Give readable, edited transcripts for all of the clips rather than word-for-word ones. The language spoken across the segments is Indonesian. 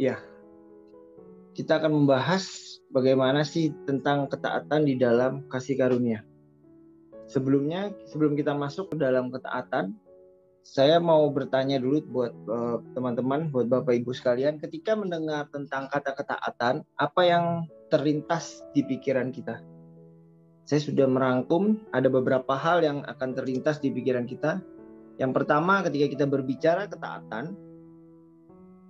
Ya, kita akan membahas bagaimana sih tentang ketaatan di dalam kasih karunia. Sebelum kita masuk ke dalam ketaatan, saya mau bertanya dulu buat teman-teman, buat Bapak Ibu sekalian, ketika mendengar tentang kata ketaatan, apa yang terlintas di pikiran kita? Saya sudah merangkum, ada beberapa hal yang akan terlintas di pikiran kita. Yang pertama, ketika kita berbicara ketaatan,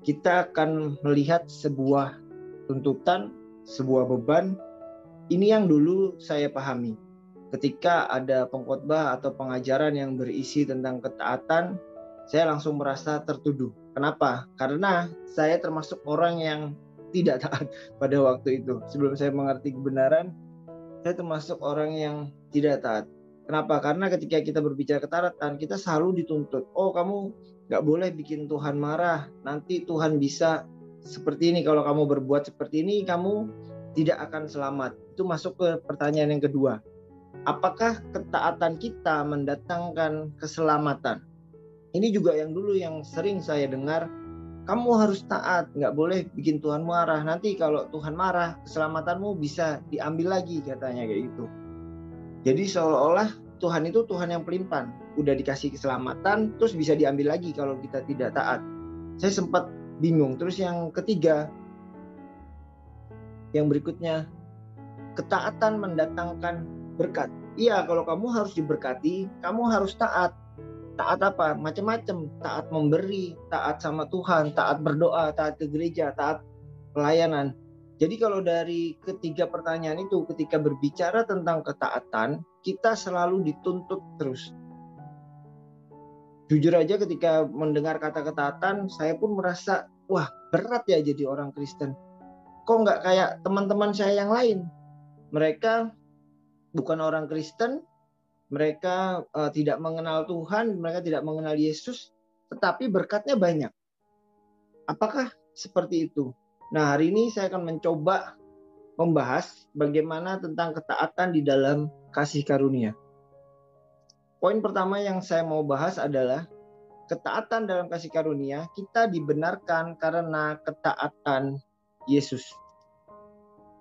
kita akan melihat sebuah tuntutan, sebuah beban. Ini yang dulu saya pahami. Ketika ada pengkhotbah atau pengajaran yang berisi tentang ketaatan, saya langsung merasa tertuduh. Kenapa? Karena saya termasuk orang yang tidak taat pada waktu itu. Sebelum saya mengerti kebenaran, saya termasuk orang yang tidak taat. Kenapa? Karena ketika kita berbicara ketaatan, kita selalu dituntut. Oh, kamu nggak boleh bikin Tuhan marah. Nanti Tuhan bisa seperti ini. Kalau kamu berbuat seperti ini, kamu tidak akan selamat. Itu masuk ke pertanyaan yang kedua. Apakah ketaatan kita mendatangkan keselamatan? Ini juga yang dulu yang sering saya dengar. Kamu harus taat, nggak boleh bikin Tuhan marah. Nanti kalau Tuhan marah, keselamatanmu bisa diambil lagi, katanya kayak gitu. Jadi seolah-olah Tuhan itu Tuhan yang pelimpan. Udah dikasih keselamatan, terus bisa diambil lagi kalau kita tidak taat. Saya sempat bingung. Terus yang ketiga, yang berikutnya, ketaatan mendatangkan berkat. Iya, kalau kamu harus diberkati, kamu harus taat. Taat apa? Macam-macam. Taat memberi, taat sama Tuhan, taat berdoa, taat ke gereja, taat pelayanan. Jadi kalau dari ketiga pertanyaan itu, ketika berbicara tentang ketaatan, kita selalu dituntut terus. Jujur aja ketika mendengar kata ketaatan, saya pun merasa, wah berat ya jadi orang Kristen. Kok nggak kayak teman-teman saya yang lain? Mereka bukan orang Kristen, mereka tidak mengenal Tuhan, mereka tidak mengenal Yesus, tetapi berkatnya banyak. Apakah seperti itu? Nah, hari ini saya akan mencoba membahas bagaimana tentang ketaatan di dalam kasih karunia. Poin pertama yang saya mau bahas adalah ketaatan dalam kasih karunia, kita dibenarkan karena ketaatan Yesus.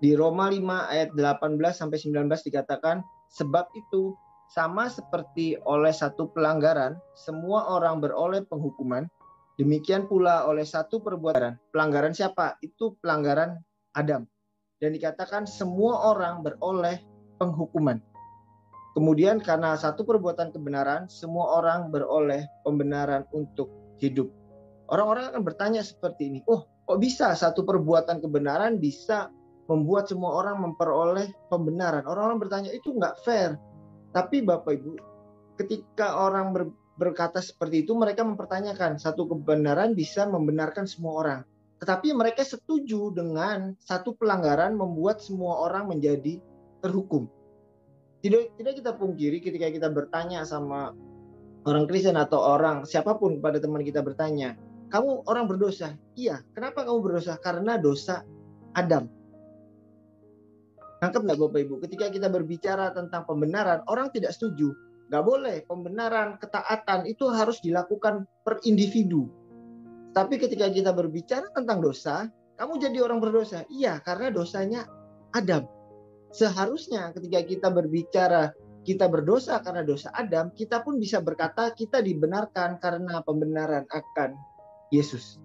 Di Roma 5 ayat 18-19 dikatakan, sebab itu sama seperti oleh satu pelanggaran, semua orang beroleh penghukuman, demikian pula oleh satu perbuatan. Pelanggaran siapa? Itu pelanggaran Adam. Dan dikatakan semua orang beroleh penghukuman. Kemudian karena satu perbuatan kebenaran, semua orang beroleh pembenaran untuk hidup. Orang-orang akan bertanya seperti ini, oh kok bisa satu perbuatan kebenaran bisa membuat semua orang memperoleh pembenaran? Orang-orang bertanya, itu nggak fair. Tapi Bapak Ibu, ketika orang berkata seperti itu, mereka mempertanyakan satu kebenaran bisa membenarkan semua orang. Tetapi mereka setuju dengan satu pelanggaran membuat semua orang menjadi terhukum. Tidak kita pungkiri ketika kita bertanya sama orang Kristen atau orang siapapun pada teman kita bertanya, kamu orang berdosa? Iya. Kenapa kamu berdosa? Karena dosa Adam. Nangkep nggak Bapak Ibu? Ketika kita berbicara tentang pembenaran, orang tidak setuju. Nggak boleh. Pembenaran, ketaatan itu harus dilakukan per individu. Tapi ketika kita berbicara tentang dosa, kamu jadi orang berdosa. Iya, karena dosanya Adam. Seharusnya ketika kita berbicara kita berdosa karena dosa Adam, kita pun bisa berkata kita dibenarkan karena pembenaran akan Yesus.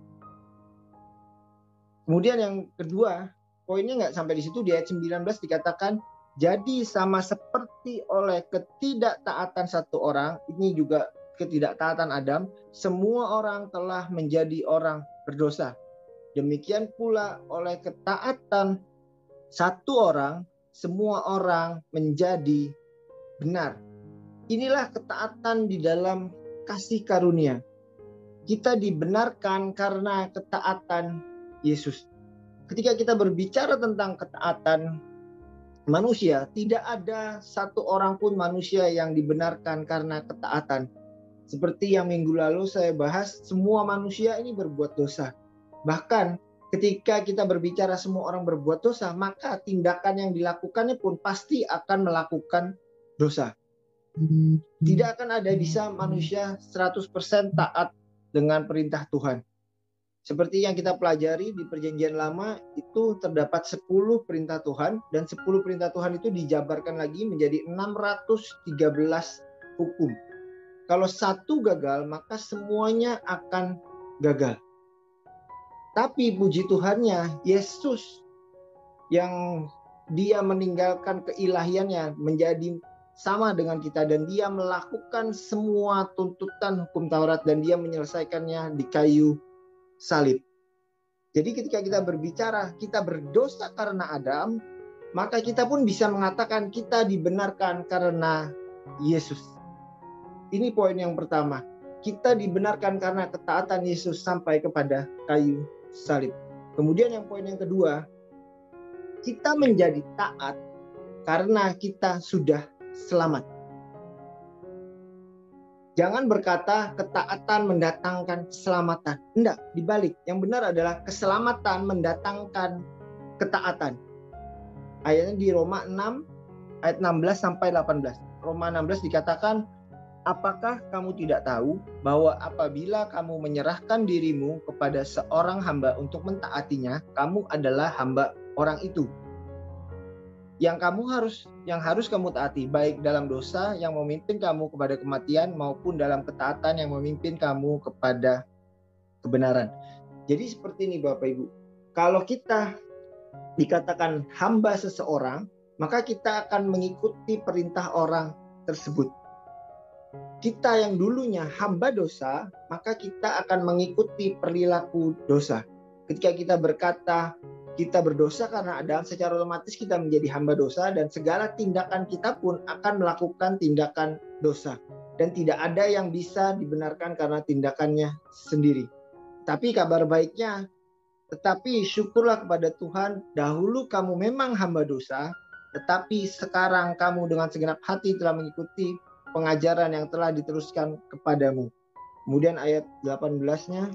Kemudian yang kedua, poinnya nggak sampai di situ, di ayat 19 dikatakan, jadi sama seperti oleh ketidaktaatan satu orang, ini juga ketidaktaatan Adam, semua orang telah menjadi orang berdosa. Demikian pula oleh ketaatan satu orang, semua orang menjadi benar. Inilah ketaatan di dalam kasih karunia. Kita dibenarkan karena ketaatan Yesus. Ketika kita berbicara tentang ketaatan manusia, tidak ada satu orang pun manusia yang dibenarkan karena ketaatan. Seperti yang minggu lalu saya bahas, semua manusia ini berbuat dosa. Bahkan ketika kita berbicara semua orang berbuat dosa, maka tindakan yang dilakukannya pun pasti akan melakukan dosa. Tidak akan ada bisa manusia 100% taat dengan perintah Tuhan. Seperti yang kita pelajari di Perjanjian Lama, itu terdapat 10 perintah Tuhan, dan 10 perintah Tuhan itu dijabarkan lagi menjadi 613 hukum. Kalau satu gagal, maka semuanya akan gagal. Tapi puji Tuhannya, Yesus yang dia meninggalkan keilahiannya menjadi sama dengan kita, dan dia melakukan semua tuntutan hukum Taurat dan dia menyelesaikannya di kayu salib. Jadi ketika kita berbicara kita berdosa karena Adam, maka kita pun bisa mengatakan kita dibenarkan karena Yesus. Ini poin yang pertama. Kita dibenarkan karena ketaatan Yesus sampai kepada kayu salib. Kemudian yang poin yang kedua, kita menjadi taat karena kita sudah selamat. Jangan berkata ketaatan mendatangkan keselamatan. Enggak, dibalik. Yang benar adalah keselamatan mendatangkan ketaatan. Ayatnya di Roma 6 ayat 16 sampai 18. Roma 16 dikatakan, apakah kamu tidak tahu bahwa apabila kamu menyerahkan dirimu kepada seorang hamba untuk mentaatinya, kamu adalah hamba orang itu. Yang harus kamu taati, baik dalam dosa yang memimpin kamu kepada kematian maupun dalam ketaatan yang memimpin kamu kepada kebenaran. Jadi seperti ini Bapak Ibu. Kalau kita dikatakan hamba seseorang, maka kita akan mengikuti perintah orang tersebut. Kita yang dulunya hamba dosa, maka kita akan mengikuti perilaku dosa. Ketika kita berkata kita berdosa karena Adam, secara otomatis kita menjadi hamba dosa dan segala tindakan kita pun akan melakukan tindakan dosa. Dan tidak ada yang bisa dibenarkan karena tindakannya sendiri. Tapi kabar baiknya, tetapi syukurlah kepada Tuhan, dahulu kamu memang hamba dosa, tetapi sekarang kamu dengan segenap hati telah mengikuti pengajaran yang telah diteruskan kepadamu. Kemudian ayat 18-nya,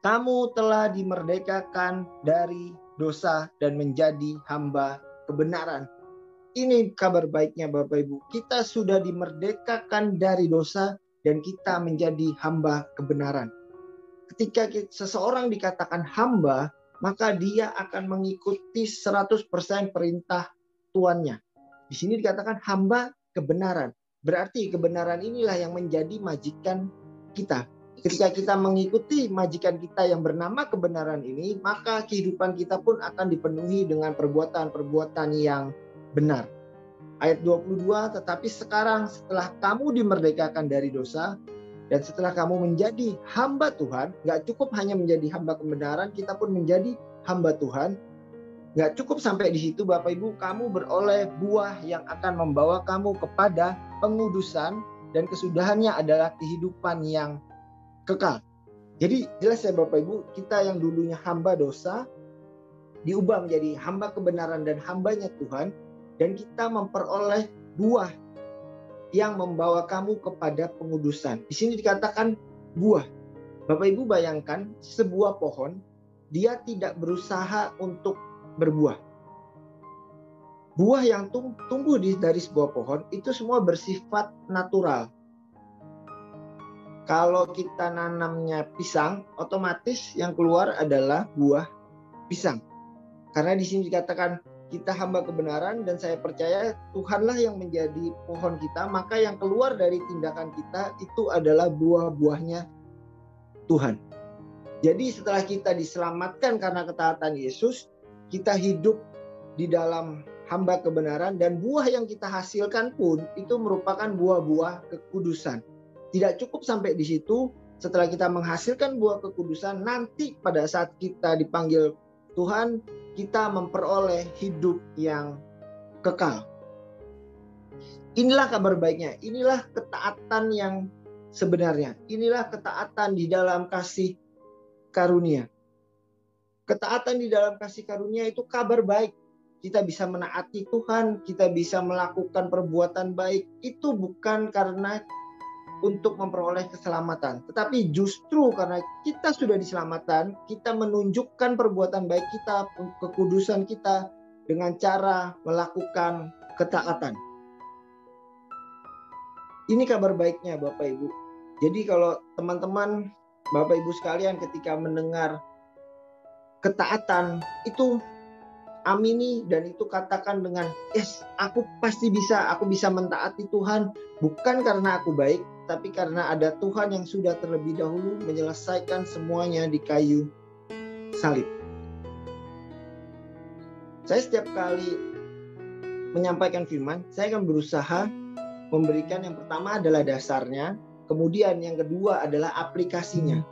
kamu telah dimerdekakan dari dosa dan menjadi hamba kebenaran. Ini kabar baiknya Bapak Ibu. Kita sudah dimerdekakan dari dosa dan kita menjadi hamba kebenaran. Ketika seseorang dikatakan hamba, maka dia akan mengikuti 100% perintah tuannya. Di sini dikatakan hamba kebenaran. Berarti kebenaran inilah yang menjadi majikan kita. Ketika kita mengikuti majikan kita yang bernama kebenaran ini, maka kehidupan kita pun akan dipenuhi dengan perbuatan-perbuatan yang benar. Ayat 22, tetapi sekarang setelah kamu dimerdekakan dari dosa, dan setelah kamu menjadi hamba Tuhan, gak cukup hanya menjadi hamba kebenaran, kita pun menjadi hamba Tuhan. Gak cukup sampai di situ Bapak Ibu, kamu beroleh buah yang akan membawa kamu kepada pengudusan, dan kesudahannya adalah kehidupan yang kekal. Jadi jelas ya Bapak Ibu, kita yang dulunya hamba dosa diubah menjadi hamba kebenaran dan hambanya Tuhan, dan kita memperoleh buah yang membawa kamu kepada pengudusan. Di sini dikatakan buah. Bapak Ibu bayangkan sebuah pohon, dia tidak berusaha untuk berbuah. Buah yang tumbuh dari sebuah pohon itu semua bersifat natural. Kalau kita nanamnya pisang, otomatis yang keluar adalah buah pisang. Karena di sini dikatakan kita hamba kebenaran dan saya percaya Tuhanlah yang menjadi pohon kita, maka yang keluar dari tindakan kita itu adalah buah-buahnya Tuhan. Jadi setelah kita diselamatkan karena ketaatan Yesus, kita hidup di dalam hamba kebenaran dan buah yang kita hasilkan pun itu merupakan buah-buah kekudusan. Tidak cukup sampai di situ, setelah kita menghasilkan buah kekudusan, nanti pada saat kita dipanggil Tuhan, kita memperoleh hidup yang kekal. Inilah kabar baiknya, inilah ketaatan yang sebenarnya, inilah ketaatan di dalam kasih karunia. Ketaatan di dalam kasih karunia itu kabar baik. Kita bisa menaati Tuhan, kita bisa melakukan perbuatan baik, itu bukan karena untuk memperoleh keselamatan, tetapi justru karena kita sudah diselamatkan, kita menunjukkan perbuatan baik kita, kekudusan kita dengan cara melakukan ketaatan. Ini kabar baiknya Bapak Ibu. Jadi kalau teman-teman Bapak Ibu sekalian, ketika mendengar ketaatan itu, amini dan itu katakan dengan yes, aku pasti bisa, aku bisa mentaati Tuhan, bukan karena aku baik, tapi karena ada Tuhan yang sudah terlebih dahulu menyelesaikan semuanya di kayu salib. Saya setiap kali menyampaikan firman, saya akan berusaha memberikan yang pertama adalah dasarnya, kemudian yang kedua adalah aplikasinya.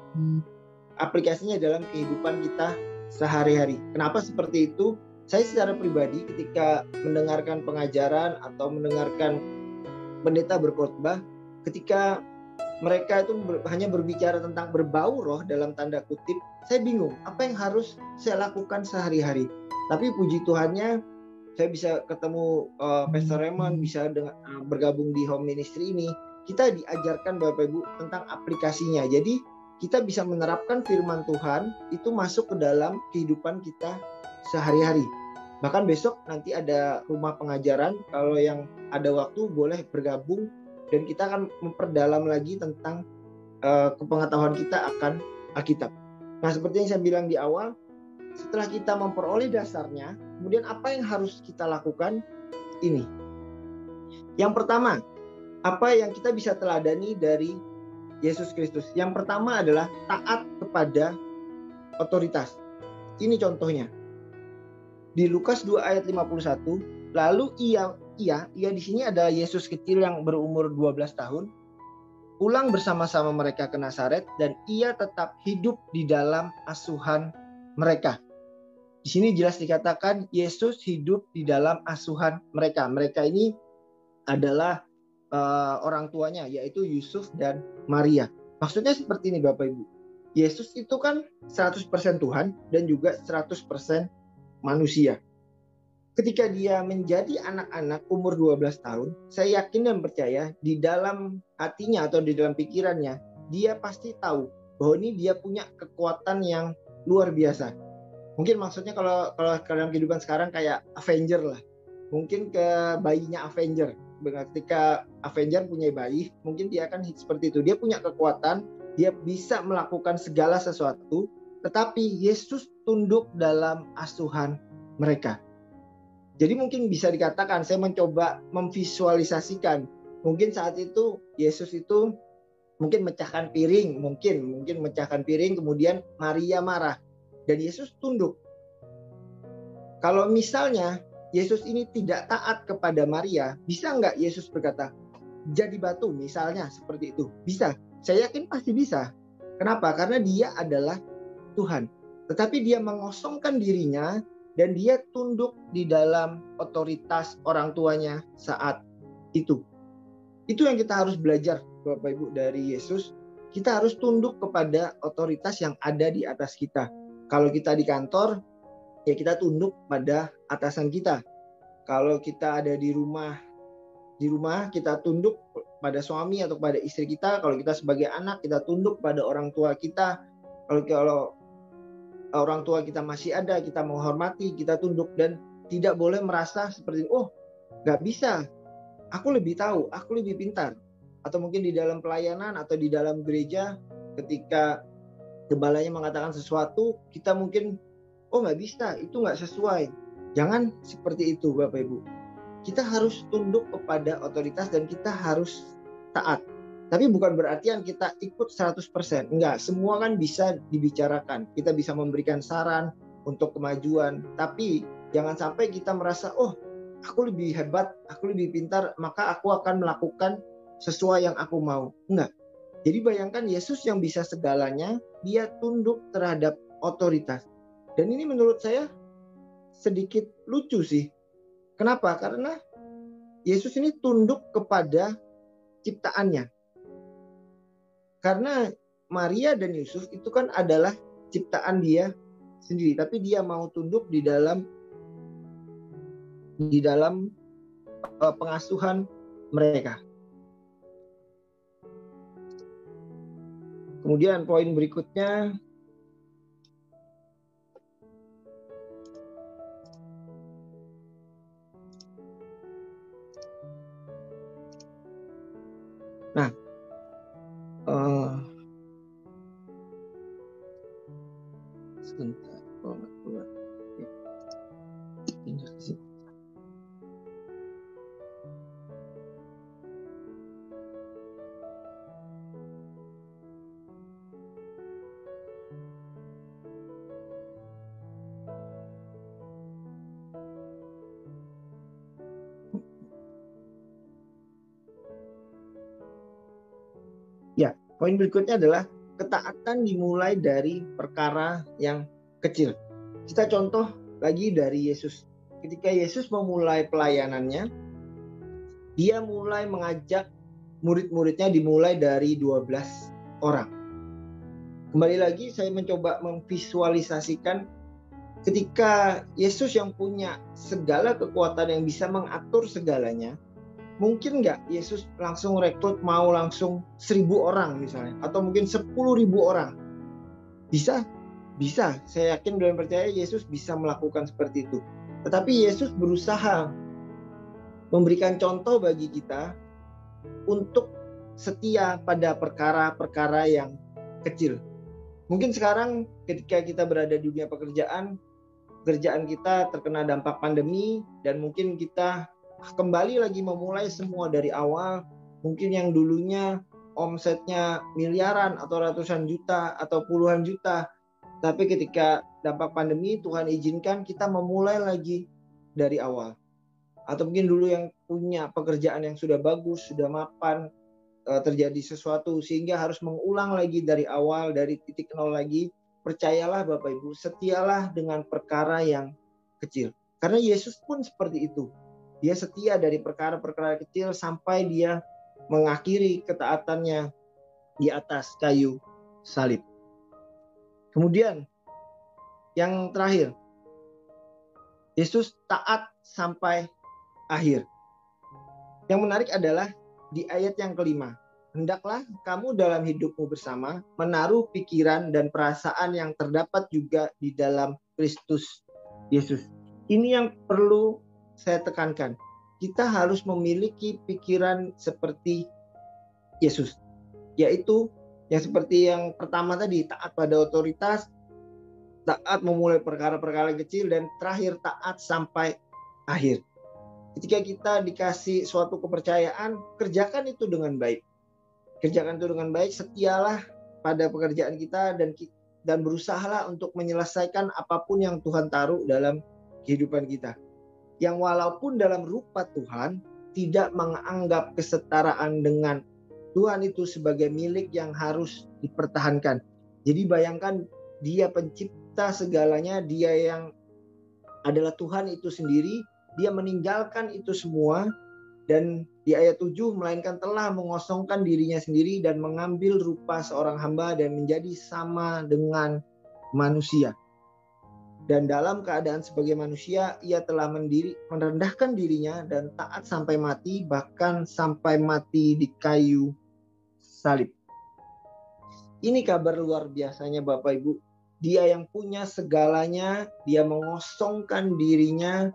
Aplikasinya dalam kehidupan kita sehari-hari. Kenapa seperti itu? Saya secara pribadi ketika mendengarkan pengajaran atau mendengarkan pendeta berkhotbah, ketika mereka itu hanya berbicara tentang berbau roh dalam tanda kutip, saya bingung apa yang harus saya lakukan sehari-hari. Tapi puji Tuhannya, saya bisa ketemu Pastor Raymond, bisa bergabung di home ministry ini. Kita diajarkan Bapak Ibu tentang aplikasinya. Jadi kita bisa menerapkan firman Tuhan itu masuk ke dalam kehidupan kita sehari-hari. Bahkan besok nanti ada rumah pengajaran, kalau yang ada waktu boleh bergabung dan kita akan memperdalam lagi tentang kepengetahuan kita akan Alkitab. Nah, seperti yang saya bilang di awal, setelah kita memperoleh dasarnya, kemudian apa yang harus kita lakukan? Ini. Yang pertama, apa yang kita bisa teladani dari Yesus Kristus? Yang pertama adalah taat kepada otoritas. Ini contohnya. Di Lukas 2 ayat 51, lalu ia di sini ada Yesus kecil yang berumur 12 tahun, pulang bersama-sama mereka ke Nazaret dan ia tetap hidup di dalam asuhan mereka. Di sini jelas dikatakan Yesus hidup di dalam asuhan mereka. Mereka ini adalah orang tuanya, yaitu Yusuf dan Maria. Maksudnya seperti ini Bapak Ibu. Yesus itu kan 100% Tuhan dan juga 100% manusia. Ketika dia menjadi anak-anak umur 12 tahun, saya yakin dan percaya di dalam hatinya atau di dalam pikirannya, dia pasti tahu bahwa ini dia punya kekuatan yang luar biasa. Mungkin maksudnya kalau dalam kehidupan sekarang kayak Avenger lah. Mungkin ke bayinya Avenger. Ketika Avenger punya bayi, mungkin dia akan seperti itu. Dia punya kekuatan, dia bisa melakukan segala sesuatu, tetapi Yesus tunduk dalam asuhan mereka. Jadi mungkin bisa dikatakan, saya mencoba memvisualisasikan. Mungkin saat itu Yesus itu mungkin mecahkan piring, mungkin mecahkan piring, kemudian Maria marah dan Yesus tunduk. Kalau misalnya Yesus ini tidak taat kepada Maria, bisa nggak Yesus berkata, jadi batu misalnya seperti itu? Bisa. Saya yakin pasti bisa. Kenapa? Karena dia adalah Tuhan. Tetapi dia mengosongkan dirinya dan dia tunduk di dalam otoritas orang tuanya saat itu. Itu yang kita harus belajar Bapak Ibu dari Yesus. Kita harus tunduk kepada otoritas yang ada di atas kita. Kalau kita di kantor, ya kita tunduk pada atasan kita. Kalau kita ada di rumah kita tunduk pada suami atau pada istri kita. Kalau kita sebagai anak, kita tunduk pada orang tua kita. Kalau orang tua kita masih ada, kita menghormati, kita tunduk dan tidak boleh merasa seperti nggak bisa, aku lebih tahu, aku lebih pintar. Atau mungkin di dalam pelayanan atau di dalam gereja, ketika gebalanya mengatakan sesuatu, kita mungkin nggak bisa, itu nggak sesuai. Jangan seperti itu Bapak Ibu. Kita harus tunduk kepada otoritas dan kita harus taat. Tapi bukan berarti kita ikut 100%. Enggak, semua kan bisa dibicarakan. Kita bisa memberikan saran untuk kemajuan. Tapi jangan sampai kita merasa, aku lebih hebat, aku lebih pintar, maka aku akan melakukan sesuai yang aku mau. Enggak. Jadi bayangkan Yesus yang bisa segalanya, dia tunduk terhadap otoritas. Dan ini menurut saya sedikit lucu sih. Kenapa? Karena Yesus ini tunduk kepada ciptaannya. Karena Maria dan Yusuf itu kan adalah ciptaan dia sendiri, tapi dia mau tunduk di dalam pengasuhan mereka. Kemudian poin berikutnya, Sebentar, kalau nggak keluar. Pindah ke sini. Ya, poin berikutnya adalah ketaatan dimulai dari perkara yang kecil. Kita contoh lagi dari Yesus. Ketika Yesus memulai pelayanannya, dia mulai mengajak murid-muridnya dimulai dari 12 orang. Kembali lagi saya mencoba memvisualisasikan ketika Yesus yang punya segala kekuatan yang bisa mengatur segalanya, mungkin nggak Yesus langsung rekrut mau langsung 1.000 orang misalnya, atau mungkin 10.000 orang? Bisa, bisa. Saya yakin dan percaya Yesus bisa melakukan seperti itu. Tetapi Yesus berusaha memberikan contoh bagi kita untuk setia pada perkara-perkara yang kecil. Mungkin sekarang ketika kita berada di dunia pekerjaan kita terkena dampak pandemi dan mungkin kita kembali lagi memulai semua dari awal. Mungkin yang dulunya omsetnya miliaran atau ratusan juta atau puluhan juta, tapi ketika dampak pandemi Tuhan izinkan kita memulai lagi dari awal. Atau mungkin dulu yang punya pekerjaan yang sudah bagus, sudah mapan, terjadi sesuatu sehingga harus mengulang lagi dari awal, dari titik nol lagi. Percayalah Bapak Ibu, setialah dengan perkara yang kecil. Karena Yesus pun seperti itu. Dia setia dari perkara-perkara kecil sampai dia mengakhiri ketaatannya di atas kayu salib. Kemudian yang terakhir, Yesus taat sampai akhir. Yang menarik adalah di ayat yang kelima. Hendaklah kamu dalam hidupmu bersama menaruh pikiran dan perasaan yang terdapat juga di dalam Kristus Yesus. Ini yang perlu saya tekankan. Kita harus memiliki pikiran seperti Yesus. Yaitu yang seperti yang pertama tadi, taat pada otoritas, taat memulai perkara-perkara kecil, dan terakhir taat sampai akhir. Ketika kita dikasih suatu kepercayaan, kerjakan itu dengan baik. Kerjakan itu dengan baik, setialah pada pekerjaan kita dan berusahalah untuk menyelesaikan apapun yang Tuhan taruh dalam kehidupan kita. Yang walaupun dalam rupa Tuhan tidak menganggap kesetaraan dengan Tuhan itu sebagai milik yang harus dipertahankan. Jadi bayangkan dia pencipta segalanya, dia yang adalah Tuhan itu sendiri, dia meninggalkan itu semua. Dan di ayat 7, melainkan telah mengosongkan dirinya sendiri dan mengambil rupa seorang hamba dan menjadi sama dengan manusia. Dan dalam keadaan sebagai manusia, ia telah merendahkan dirinya dan taat sampai mati, bahkan sampai mati di kayu salib. Ini kabar luar biasanya Bapak Ibu. Dia yang punya segalanya, dia mengosongkan dirinya,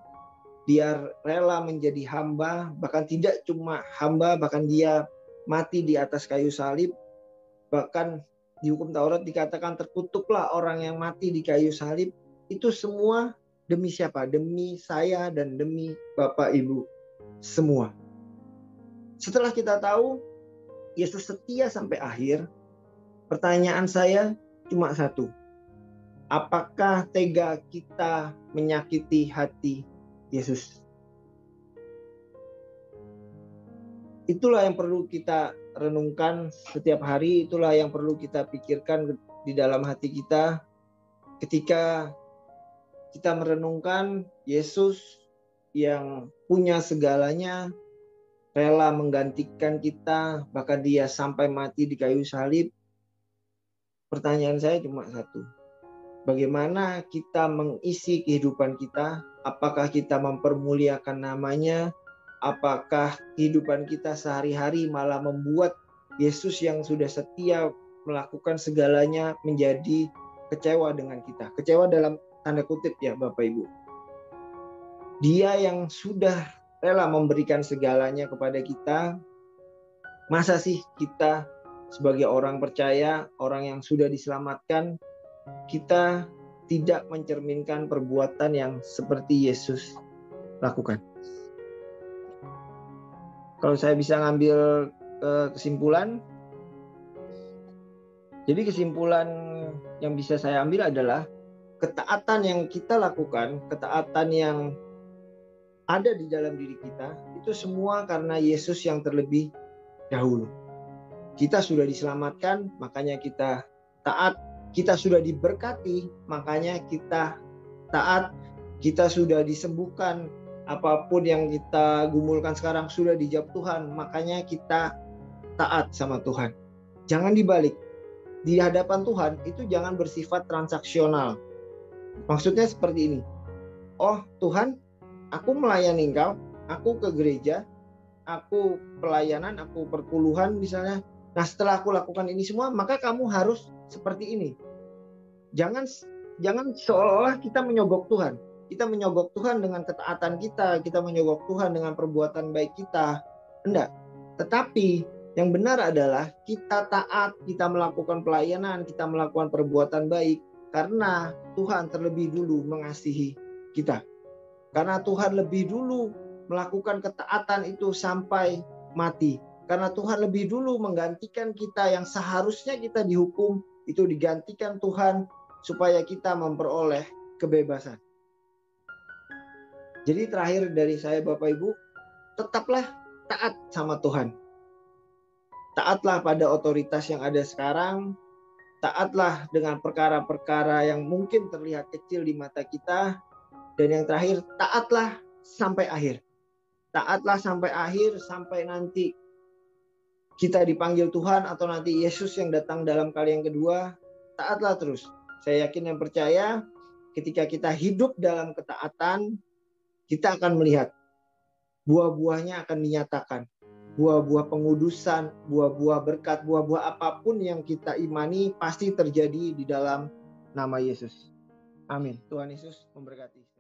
dia rela menjadi hamba, bahkan tidak cuma hamba, bahkan dia mati di atas kayu salib. Bahkan di hukum Taurat dikatakan terkutuklah orang yang mati di kayu salib. Itu semua demi siapa? Demi saya dan demi Bapak Ibu semua. Setelah kita tahu Yesus setia sampai akhir, pertanyaan saya cuma satu. Apakah tega kita menyakiti hati Yesus? Itulah yang perlu kita renungkan setiap hari, itulah yang perlu kita pikirkan di dalam hati kita ketika kita merenungkan Yesus yang punya segalanya, rela menggantikan kita, bahkan dia sampai mati di kayu salib. Pertanyaan saya cuma satu. Bagaimana kita mengisi kehidupan kita? Apakah kita mempermuliakan namanya? Apakah kehidupan kita sehari-hari malah membuat Yesus yang sudah setia melakukan segalanya menjadi kecewa dengan kita? Kecewa dalam tanda kutip ya Bapak Ibu. Dia yang sudah rela memberikan segalanya kepada kita, masa sih kita sebagai orang percaya, orang yang sudah diselamatkan, kita tidak mencerminkan perbuatan yang seperti Yesus lakukan. Kalau saya bisa ngambil kesimpulan, jadi kesimpulan yang bisa saya ambil adalah ketaatan yang kita lakukan, ketaatan yang ada di dalam diri kita, itu semua karena Yesus yang terlebih dahulu. Kita sudah diselamatkan, makanya kita taat. Kita sudah diberkati, makanya kita taat. Kita sudah disembuhkan, apapun yang kita gumulkan sekarang sudah dijawab Tuhan, makanya kita taat sama Tuhan. Jangan dibalik. Di hadapan Tuhan itu jangan bersifat transaksional. Maksudnya seperti ini. Oh Tuhan, aku melayani Engkau, aku ke gereja, aku pelayanan, aku perpuluhan misalnya. Nah setelah aku lakukan ini semua, maka kamu harus seperti ini. Jangan seolah-olah kita menyogok Tuhan. Kita menyogok Tuhan dengan ketaatan kita menyogok Tuhan dengan perbuatan baik kita. Enggak. Tetapi yang benar adalah kita taat, kita melakukan pelayanan, kita melakukan perbuatan baik karena Tuhan terlebih dulu mengasihi kita. Karena Tuhan lebih dulu melakukan ketaatan itu sampai mati. Karena Tuhan lebih dulu menggantikan kita yang seharusnya kita dihukum, itu digantikan Tuhan supaya kita memperoleh kebebasan. Jadi terakhir dari saya Bapak Ibu, tetaplah taat sama Tuhan. Taatlah pada otoritas yang ada sekarang. Taatlah dengan perkara-perkara yang mungkin terlihat kecil di mata kita. Dan yang terakhir, taatlah sampai akhir. Taatlah sampai akhir, sampai nanti kita dipanggil Tuhan atau nanti Yesus yang datang dalam kali yang kedua. Taatlah terus. Saya yakin dan percaya ketika kita hidup dalam ketaatan, kita akan melihat buah-buahnya akan dinyatakan. Buah-buah pengudusan, buah-buah berkat, buah-buah apapun yang kita imani pasti terjadi di dalam nama Yesus. Amin. Tuhan Yesus memberkati.